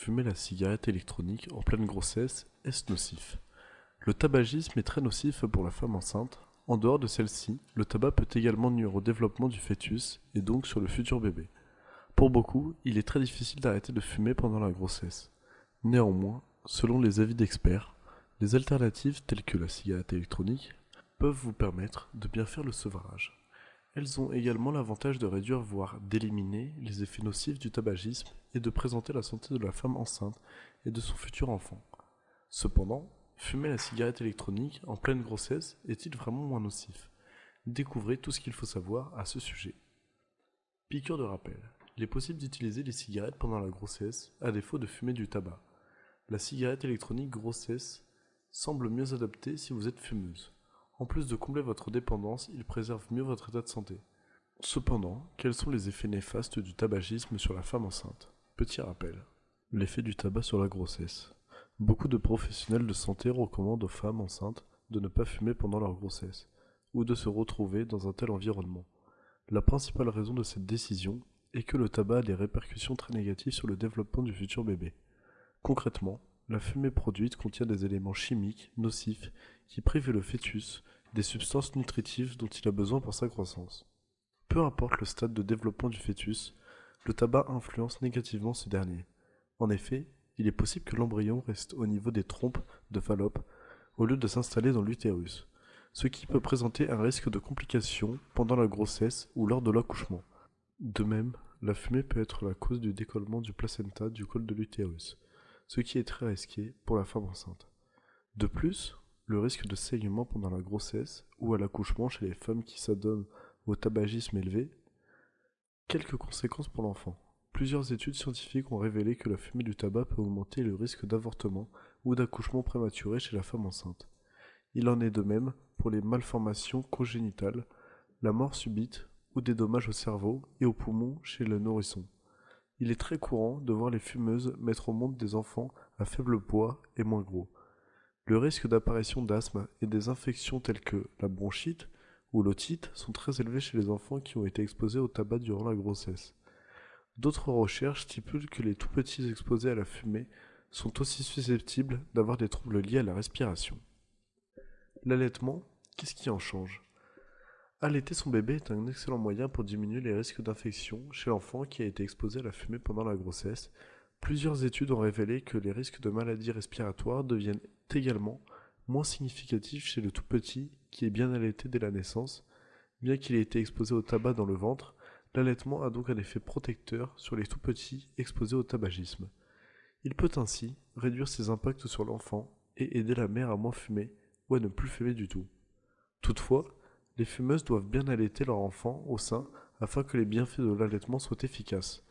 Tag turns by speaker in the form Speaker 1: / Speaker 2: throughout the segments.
Speaker 1: fumer la cigarette électronique en pleine grossesse est-ce nocif? Le tabagisme est très nocif pour la femme enceinte. En dehors de celle-ci, le tabac peut également nuire au développement du fœtus et donc sur le futur bébé. Pour beaucoup, il est très difficile d'arrêter de fumer pendant la grossesse. Néanmoins, selon les avis d'experts, les alternatives telles que la cigarette électronique peuvent vous permettre de bien faire le sevrage. Elles ont également l'avantage de réduire voire d'éliminer les effets nocifs du tabagisme et de présenter la santé de la femme enceinte et de son futur enfant. Cependant, fumer la cigarette électronique en pleine grossesse est-il vraiment moins nocif? Découvrez tout ce qu'il faut savoir à ce sujet. Piqûre de rappel. Il est possible d'utiliser les cigarettes pendant la grossesse à défaut de fumer du tabac. La cigarette électronique grossesse semble mieux adaptée si vous êtes fumeuse. En plus de combler votre dépendance, il préserve mieux votre état de santé. Cependant, quels sont les effets néfastes du tabagisme sur la femme enceinte? Petit rappel. L'effet du tabac sur la grossesse. Beaucoup de professionnels de santé recommandent aux femmes enceintes de ne pas fumer pendant leur grossesse, ou de se retrouver dans un tel environnement. La principale raison de cette décision est que le tabac a des répercussions très négatives sur le développement du futur bébé. Concrètement, la fumée produite contient des éléments chimiques nocifs qui privent le fœtus des substances nutritives dont il a besoin pour sa croissance. Peu importe le stade de développement du fœtus, le tabac influence négativement ce dernier. En effet, il est possible que l'embryon reste au niveau des trompes de Fallope au lieu de s'installer dans l'utérus, ce qui peut présenter un risque de complications pendant la grossesse ou lors de l'accouchement. De même, la fumée peut être la cause du décollement du placenta du col de l'utérus, ce qui est très risqué pour la femme enceinte. De plus, le risque de saignement pendant la grossesse ou à l'accouchement chez les femmes qui s'adonnent au tabagisme élevé. Quelques conséquences pour l'enfant. Plusieurs études scientifiques ont révélé que la fumée du tabac peut augmenter le risque d'avortement ou d'accouchement prématuré chez la femme enceinte. Il en est de même pour les malformations congénitales, la mort subite ou des dommages au cerveau et aux poumons chez le nourrisson. Il est très courant de voir les fumeuses mettre au monde des enfants à faible poids et moins gros. Le risque d'apparition d'asthme et des infections telles que la bronchite ou l'otite sont très élevés chez les enfants qui ont été exposés au tabac durant la grossesse. D'autres recherches stipulent que les tout-petits exposés à la fumée sont aussi susceptibles d'avoir des troubles liés à la respiration. L'allaitement, qu'est-ce qui en change? Allaiter son bébé est un excellent moyen pour diminuer les risques d'infection chez l'enfant qui a été exposé à la fumée pendant la grossesse. Plusieurs études ont révélé que les risques de maladies respiratoires deviennent également moins significatifs chez le tout-petit qui est bien allaité dès la naissance. Bien qu'il ait été exposé au tabac dans le ventre, l'allaitement a donc un effet protecteur sur les tout-petits exposés au tabagisme. Il peut ainsi réduire ses impacts sur l'enfant et aider la mère à moins fumer ou à ne plus fumer du tout. Toutefois, les fumeuses doivent bien allaiter leur enfant au sein afin que les bienfaits de l'allaitement soient efficaces.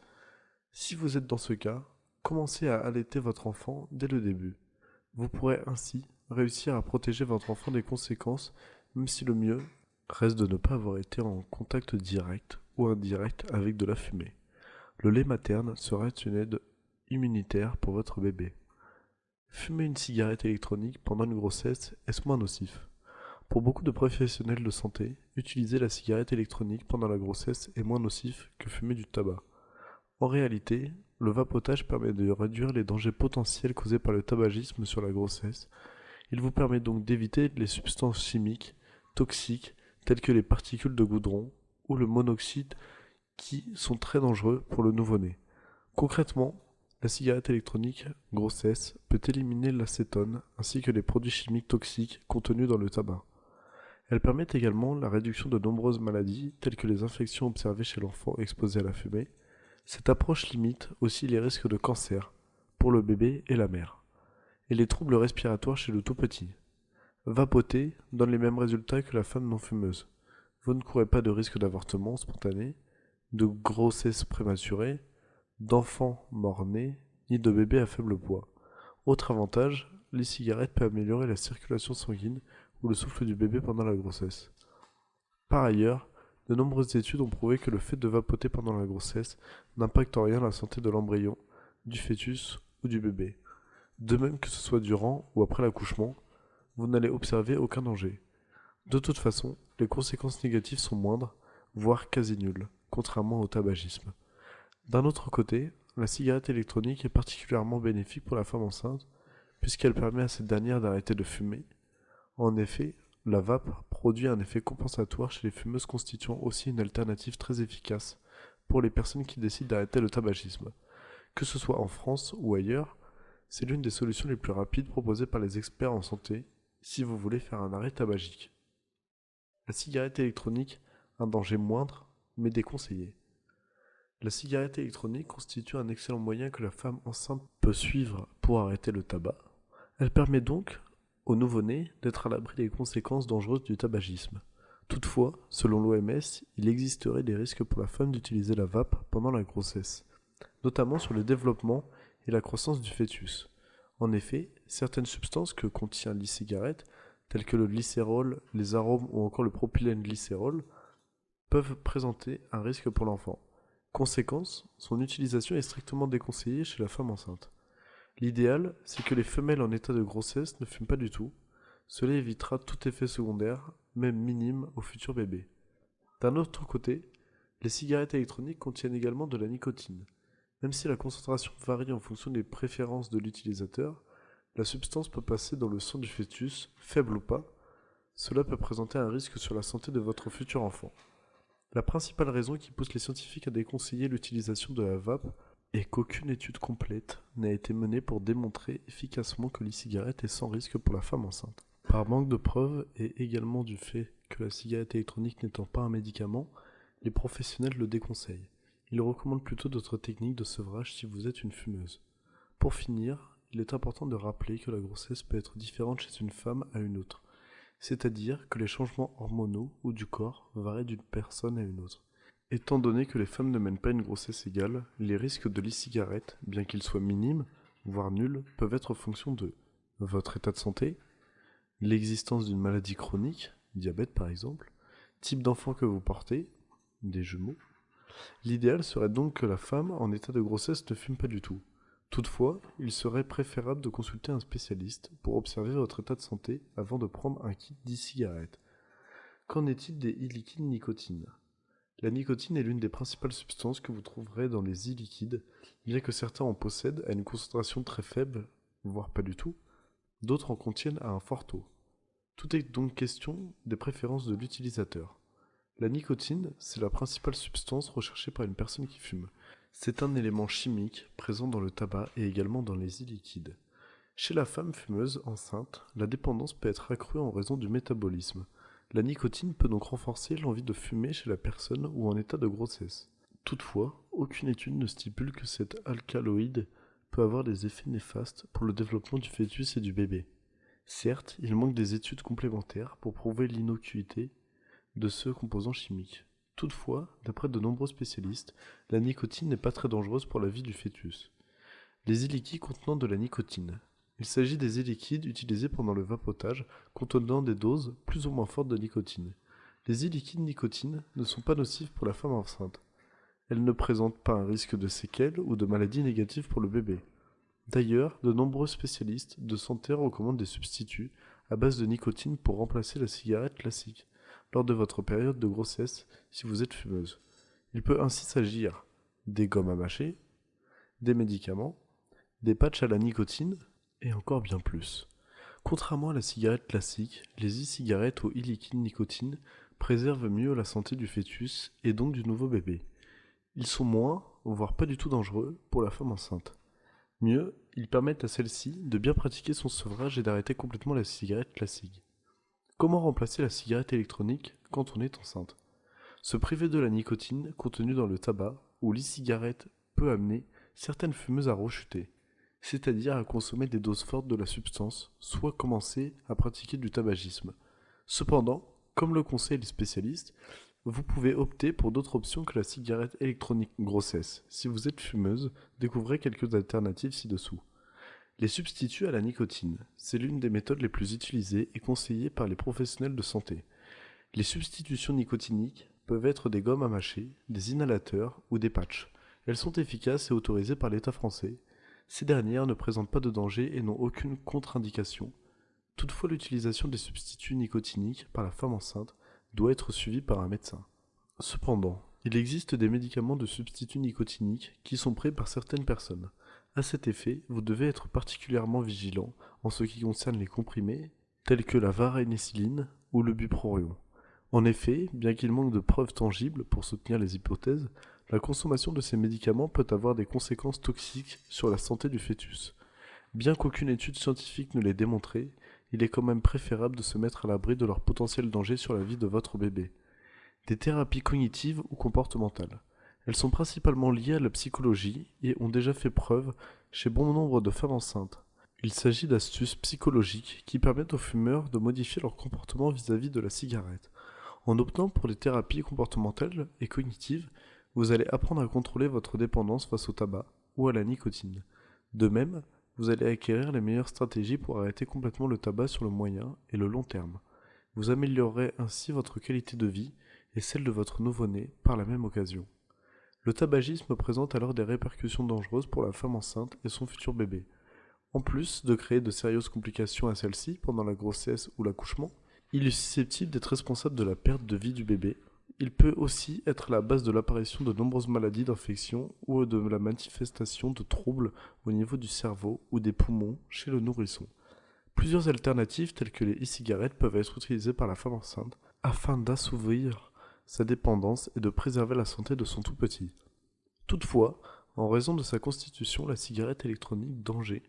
Speaker 1: Si vous êtes dans ce cas, commencez à allaiter votre enfant dès le début. Vous pourrez ainsi réussir à protéger votre enfant des conséquences, même si le mieux reste de ne pas avoir été en contact direct ou indirect avec de la fumée. Le lait materne sera une aide immunitaire pour votre bébé. Fumer une cigarette électronique pendant une grossesse est-ce moins nocif? Pour beaucoup de professionnels de santé, utiliser la cigarette électronique pendant la grossesse est moins nocif que fumer du tabac. En réalité, le vapotage permet de réduire les dangers potentiels causés par le tabagisme sur la grossesse. Il vous permet donc d'éviter les substances chimiques toxiques telles que les particules de goudron ou le monoxyde qui sont très dangereux pour le nouveau-né. Concrètement, la cigarette électronique grossesse peut éliminer l'acétone ainsi que les produits chimiques toxiques contenus dans le tabac. Elle permet également la réduction de nombreuses maladies telles que les infections observées chez l'enfant exposé à la fumée. Cette approche limite aussi les risques de cancer pour le bébé et la mère, et les troubles respiratoires chez le tout-petit. Vapoter donne les mêmes résultats que la femme non fumeuse. Vous ne courez pas de risque d'avortement spontané, de grossesse prématurée, d'enfants morts-nés, ni de bébés à faible poids. Autre avantage, les cigarettes peuvent améliorer la circulation sanguine ou le souffle du bébé pendant la grossesse. Par ailleurs, de nombreuses études ont prouvé que le fait de vapoter pendant la grossesse n'impacte en rien la santé de l'embryon, du fœtus ou du bébé. De même que ce soit durant ou après l'accouchement, vous n'allez observer aucun danger. De toute façon, les conséquences négatives sont moindres, voire quasi nulles, contrairement au tabagisme. D'un autre côté, la cigarette électronique est particulièrement bénéfique pour la femme enceinte puisqu'elle permet à cette dernière d'arrêter de fumer. En effet, la vape produit un effet compensatoire chez les fumeuses constituant aussi une alternative très efficace pour les personnes qui décident d'arrêter le tabagisme. Que ce soit en France ou ailleurs, c'est l'une des solutions les plus rapides proposées par les experts en santé si vous voulez faire un arrêt tabagique. La cigarette électronique, un danger moindre, mais déconseillé. La cigarette électronique constitue un excellent moyen que la femme enceinte peut suivre pour arrêter le tabac. Elle permet donc au nouveau-né d'être à l'abri des conséquences dangereuses du tabagisme. Toutefois, selon l'OMS, il existerait des risques pour la femme d'utiliser la vape pendant la grossesse, notamment sur le développement et la croissance du fœtus. En effet, certaines substances que contient l'e-cigarette, telles que le glycérol, les arômes ou encore le propylène-glycérol, peuvent présenter un risque pour l'enfant. Conséquence, son utilisation est strictement déconseillée chez la femme enceinte. L'idéal, c'est que les femelles en état de grossesse ne fument pas du tout. Cela évitera tout effet secondaire, même minime, au futur bébé. D'un autre côté, les cigarettes électroniques contiennent également de la nicotine. Même si la concentration varie en fonction des préférences de l'utilisateur, la substance peut passer dans le sang du fœtus, faible ou pas. Cela peut présenter un risque sur la santé de votre futur enfant. La principale raison qui pousse les scientifiques à déconseiller l'utilisation de la vape est qu'aucune étude complète n'a été menée pour démontrer efficacement que l'e-cigarette est sans risque pour la femme enceinte. Par manque de preuves et également du fait que la cigarette électronique n'étant pas un médicament, les professionnels le déconseillent. Ils recommandent plutôt d'autres techniques de sevrage si vous êtes une fumeuse. Pour finir, il est important de rappeler que la grossesse peut être différente chez une femme à une autre, c'est-à-dire que les changements hormonaux ou du corps varient d'une personne à une autre. Étant donné que les femmes ne mènent pas une grossesse égale, les risques de l'e-cigarette, bien qu'ils soient minimes, voire nuls, peuvent être en fonction de votre état de santé, l'existence d'une maladie chronique, diabète par exemple, type d'enfant que vous portez, des jumeaux. L'idéal serait donc que la femme en état de grossesse ne fume pas du tout. Toutefois, il serait préférable de consulter un spécialiste pour observer votre état de santé avant de prendre un kit d'e-cigarette. Qu'en est-il des e-liquides nicotine ? La nicotine est l'une des principales substances que vous trouverez dans les e-liquides, bien que certains en possèdent à une concentration très faible, voire pas du tout, d'autres en contiennent à un fort taux. Tout est donc question des préférences de l'utilisateur. La nicotine, c'est la principale substance recherchée par une personne qui fume. C'est un élément chimique présent dans le tabac et également dans les e-liquides. Chez la femme fumeuse enceinte, la dépendance peut être accrue en raison du métabolisme. La nicotine peut donc renforcer l'envie de fumer chez la personne ou en état de grossesse. Toutefois, aucune étude ne stipule que cet alcaloïde peut avoir des effets néfastes pour le développement du fœtus et du bébé. Certes, il manque des études complémentaires pour prouver l'innocuité de ce composant chimique. Toutefois, d'après de nombreux spécialistes, la nicotine n'est pas très dangereuse pour la vie du fœtus. Les e-liquides contenant de la nicotine. Il s'agit des e-liquides utilisés pendant le vapotage contenant des doses plus ou moins fortes de nicotine. Les e-liquides nicotine ne sont pas nocifs pour la femme enceinte. Elles ne présentent pas un risque de séquelles ou de maladies négatives pour le bébé. D'ailleurs, de nombreux spécialistes de santé recommandent des substituts à base de nicotine pour remplacer la cigarette classique lors de votre période de grossesse si vous êtes fumeuse. Il peut ainsi s'agir des gommes à mâcher, des médicaments, des patchs à la nicotine et encore bien plus. Contrairement à la cigarette classique, les e-cigarettes au e-liquide nicotine préservent mieux la santé du fœtus et donc du nouveau bébé. Ils sont moins, voire pas du tout dangereux pour la femme enceinte. Mieux, ils permettent à celle-ci de bien pratiquer son sevrage et d'arrêter complètement la cigarette classique. Comment remplacer la cigarette électronique quand on est enceinte ? Se priver de la nicotine contenue dans le tabac ou l'e-cigarette peut amener certaines fumeuses à rechuter, c'est-à-dire à consommer des doses fortes de la substance, soit commencer à pratiquer du tabagisme. Cependant, comme le conseillent les spécialistes, vous pouvez opter pour d'autres options que la cigarette électronique grossesse. Si vous êtes fumeuse, découvrez quelques alternatives ci-dessous. Les substituts à la nicotine, c'est l'une des méthodes les plus utilisées et conseillées par les professionnels de santé. Les substitutions nicotiniques peuvent être des gommes à mâcher, des inhalateurs ou des patchs. Elles sont efficaces et autorisées par l'État français. Ces dernières ne présentent pas de danger et n'ont aucune contre-indication. Toutefois, l'utilisation des substituts nicotiniques par la femme enceinte doit être suivie par un médecin. Cependant, Il existe des médicaments de substitut nicotiniques qui sont pris par certaines personnes. À cet effet, vous devez être particulièrement vigilant en ce qui concerne les comprimés tels que la varénicline ou le bupropion. En effet, bien qu'il manque de preuves tangibles pour soutenir les hypothèses, la consommation de ces médicaments peut avoir des conséquences toxiques sur la santé du fœtus. Bien qu'aucune étude scientifique ne l'ait démontré, il est quand même préférable de se mettre à l'abri de leur potentiel danger sur la vie de votre bébé. Des thérapies cognitives ou comportementales. Elles sont principalement liées à la psychologie et ont déjà fait preuve chez bon nombre de femmes enceintes. Il s'agit d'astuces psychologiques qui permettent aux fumeurs de modifier leur comportement vis-à-vis de la cigarette. En optant pour des thérapies comportementales et cognitives, vous allez apprendre à contrôler votre dépendance face au tabac ou à la nicotine. De même, vous allez acquérir les meilleures stratégies pour arrêter complètement le tabac sur le moyen et le long terme. Vous améliorerez ainsi votre qualité de vie et celle de votre nouveau-né par la même occasion. Le tabagisme présente alors des répercussions dangereuses pour la femme enceinte et son futur bébé. En plus de créer de sérieuses complications à celle-ci pendant la grossesse ou l'accouchement, il est susceptible d'être responsable de la perte de vie du bébé. Il peut aussi être la base de l'apparition de nombreuses maladies d'infection ou de la manifestation de troubles au niveau du cerveau ou des poumons chez le nourrisson. Plusieurs alternatives telles que les e-cigarettes peuvent être utilisées par la femme enceinte afin d'assouvir sa dépendance et de préserver la santé de son tout petit. Toutefois, en raison de sa constitution, la cigarette électronique danger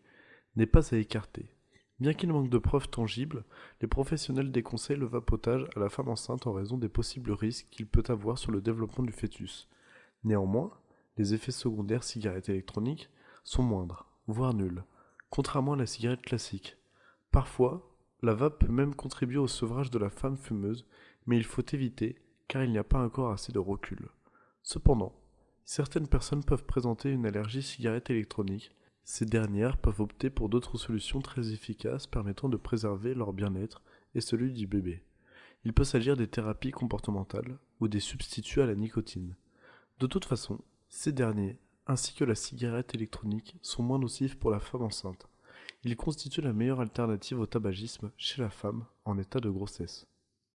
Speaker 1: n'est pas à écarter. Bien qu'il manque de preuves tangibles, les professionnels déconseillent le vapotage à la femme enceinte en raison des possibles risques qu'il peut avoir sur le développement du fœtus. Néanmoins, les effets secondaires cigarettes électroniques sont moindres, voire nuls, contrairement à la cigarette classique. Parfois, la vape peut même contribuer au sevrage de la femme fumeuse, mais il faut éviter car il n'y a pas encore assez de recul. Cependant, certaines personnes peuvent présenter une allergie cigarette électronique. Ces dernières peuvent opter pour d'autres solutions très efficaces permettant de préserver leur bien-être et celui du bébé. Il peut s'agir des thérapies comportementales ou des substituts à la nicotine. De toute façon, ces derniers, ainsi que la cigarette électronique, sont moins nocifs pour la femme enceinte. Ils constituent la meilleure alternative au tabagisme chez la femme en état de grossesse.